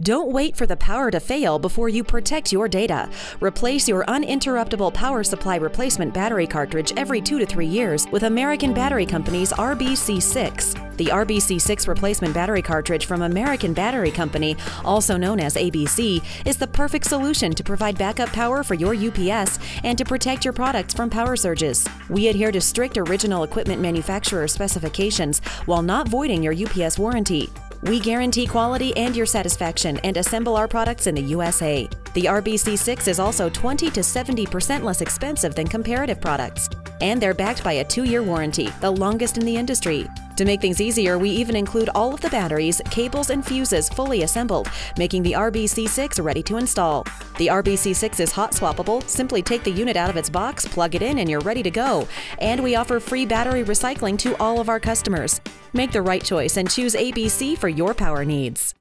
Don't wait for the power to fail before you protect your data. Replace your uninterruptible power supply replacement battery cartridge every 2 to 3 years with American Battery Company's RBC6. The RBC6 replacement battery cartridge from American Battery Company, also known as ABC, is the perfect solution to provide backup power for your UPS and to protect your products from power surges. We adhere to strict original equipment manufacturer specifications while not voiding your UPS warranty. We guarantee quality and your satisfaction and assemble our products in the USA. The RBC6 is also 20 to 70% less expensive than comparative products. And they're backed by a 2-year warranty, the longest in the industry. To make things easier, we even include all of the batteries, cables, and fuses fully assembled, making the RBC6 ready to install. The RBC6 is hot swappable. Simply take the unit out of its box, plug it in, and you're ready to go. And we offer free battery recycling to all of our customers. Make the right choice and choose ABC for your power needs.